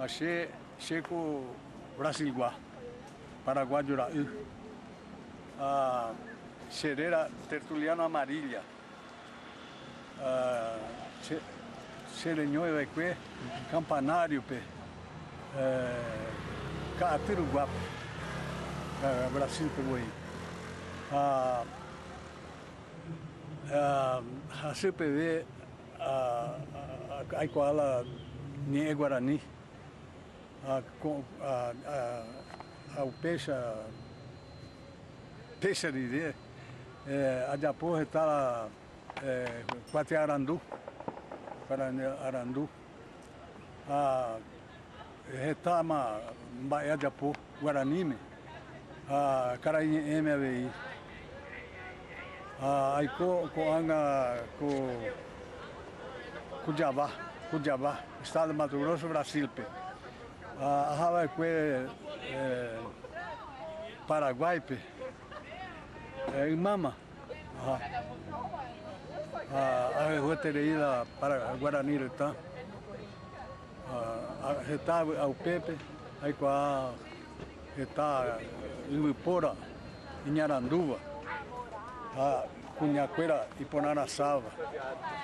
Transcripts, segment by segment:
Checo Brasilguá, Paraguai de Uraí, a Cereira Tertuliano Amarilha, Serenhão Eveque, Campanário, Catiruguapo, Brasil Peruí, a CPV, a Iguala Nye Guarani, o peixe de a Japão está Quatiarandu, Arandu, a retama Baía Japão, Guarani, a Caraí MAVI, a Coanga Cujabá, Estado de Mato Grosso, Brasil. A Havaí Paraguai, Imama, a roteirida para Guarani, a reta ao Pepe, aí com a reta Ibipora, Inharanduva, a Cunhaqueira e Ponaraçava,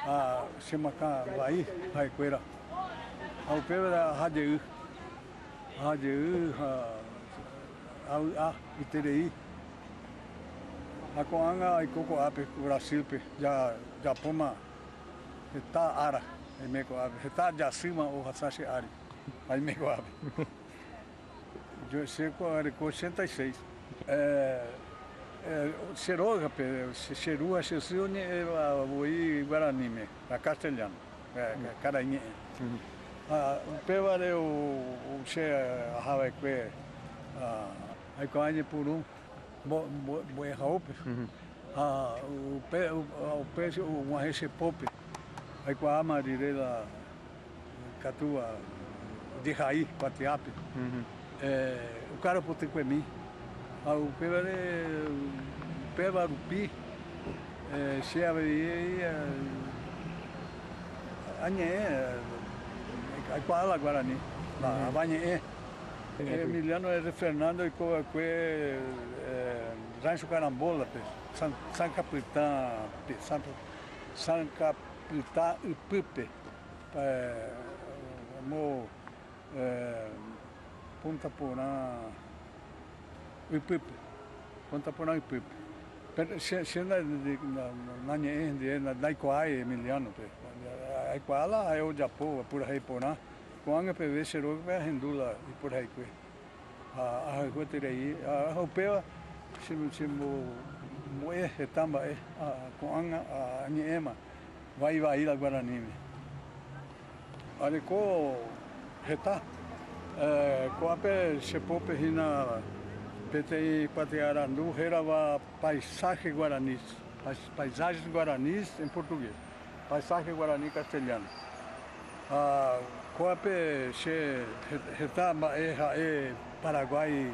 a Chimacá, Bahia, Raiqueira, ao Pepe da Radeu. A Iterei, a Coanga e Cocoape, Brasil, já Poma, está Ara, e Mecoabe, está de acima o Hasashi Ari, aí Mecoabe. Eu sei com 86. Cheroga, Cheru, Chesune, Oi Guarani, a castelhano, Carainha. O Pevare o Che Havaí aí com a por boi roupa, o peixe uma reche pope, aí com a amarela catua de raiz, patiape, o cara por ter com mim, o Pevare Rupi, Che Havaí, a Iguala Guarani, a Banha Emiliano é Fernando e Coaque Rancho Carambola, San Capitã e Pipe, Punta Porã e Pipe, Punta Porã e Pipe. Sendo na Iguai Emiliano, a Iguala é o Japão, por aí Porã. Coanga PV Cheroga vai rendula e por aí a roteirei a roupa se moe retamba a coanga a Niema vai lá Guarani ali co reta com a pe chepope hina PTI Quatiarandu era paisagem guaranis paisagens guaranis em português paisagem guarani castelhano Coape che retamba Paraguai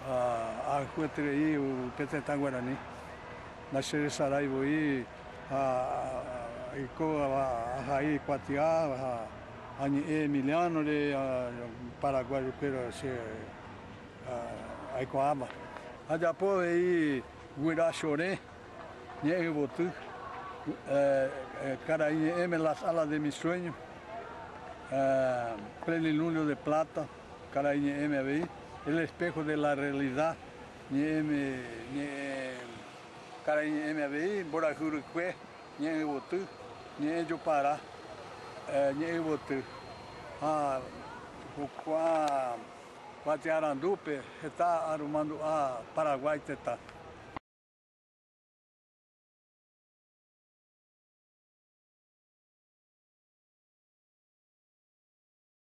a Coatrei o Petetã Guarani na Xere Saraiva a Raí Quatiá a Emiliano de Paraguai pelo a Icoaba a Japão aí Guirachoré Nye Botu Caraí M. Las Alas de Mi Sueño, Plenilunio de Plata, Caraí M. El Espejo de la Realidad, Caraí M. Borajuricue, Nye Botu, Nye Jopará, Nye Botu, Quatiarandupe, está arrumando a Paraguai Tetá.